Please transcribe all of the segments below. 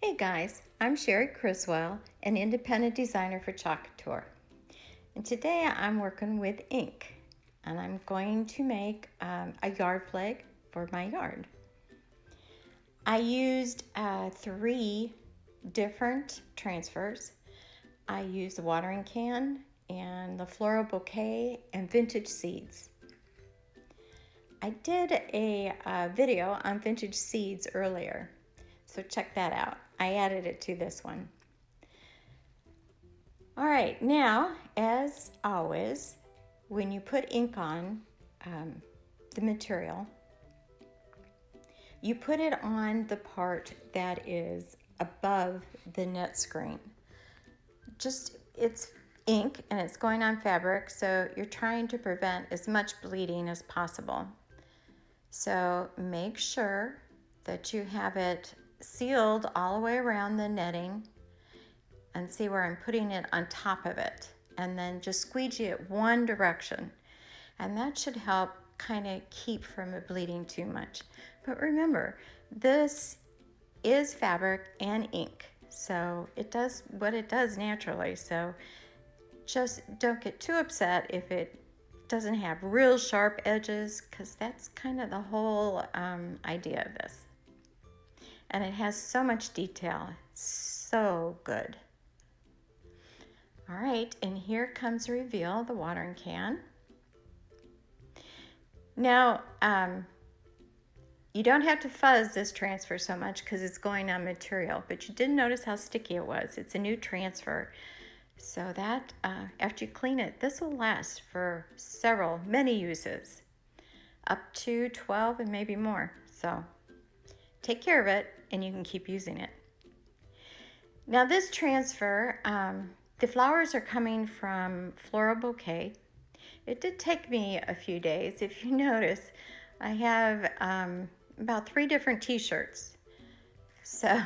Hey guys, I'm Cherie Criswell, an independent designer for Couture. And today I'm working with ink and I'm going to make a yard flag for my yard. I used 3 different transfers. I used the watering can and the floral bouquet and vintage seeds. I did a video on vintage seeds earlier, so check that out. I added it to this one. All right, now, as always, when you put ink on the material, you put it on the part that is above the net screen. It's ink and it's going on fabric, so you're trying to prevent as much bleeding as possible. So make sure that you have it sealed all the way around the netting, and see where I'm putting it on top of it, and then just squeegee it one direction, and that should help kind of keep from it bleeding too much. But remember, this is fabric and ink, so it does what it does naturally, so just don't get too upset if it doesn't have real sharp edges, because that's kind of the whole idea of this. And it has so much detail, so good. All right, and here comes reveal, the watering can. Now, you don't have to fuzz this transfer so much because it's going on material, but you did notice how sticky it was. It's a new transfer. So that, after you clean it, this will last for many uses, up to 12 and maybe more. So take care of it and you can keep using it. Now this transfer, the flowers are coming from Floral Bouquet. It did take me a few days. If you notice, I have about 3 different t-shirts. So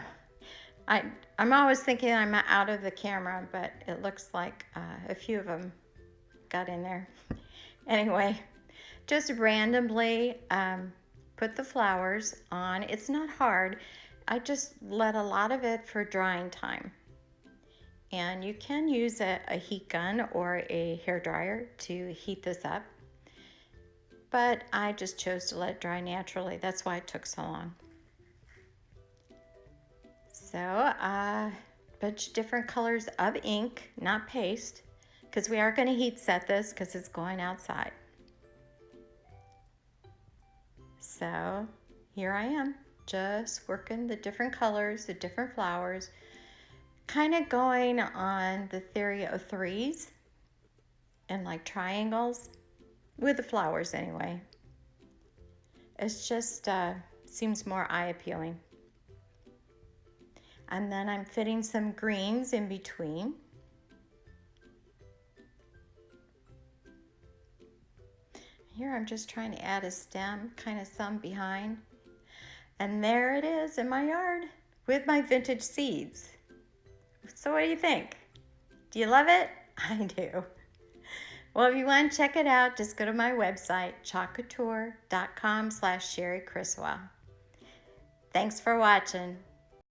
I'm always thinking I'm out of the camera, but it looks like a few of them got in there. Anyway, just randomly put the flowers on. It's not hard. I just let a lot of it for drying time. And you can use a heat gun or a hair dryer to heat this up. But I just chose to let it dry naturally. That's why it took so long. So a bunch of different colors of ink, not paste, because we are going to heat set this because it's going outside. So here I am, just working the different colors, the different flowers, kind of going on the theory of 3s and like triangles with the flowers anyway. It's just seems more eye appealing. And then I'm fitting some greens in between. Here I'm just trying to add a stem, kind of some behind. And there it is in my yard with my vintage seeds. So what do you think? Do you love it? I do. Well, if you want to check it out, just go to my website, chocouture.com/Cherie Criswell. Thanks for watching.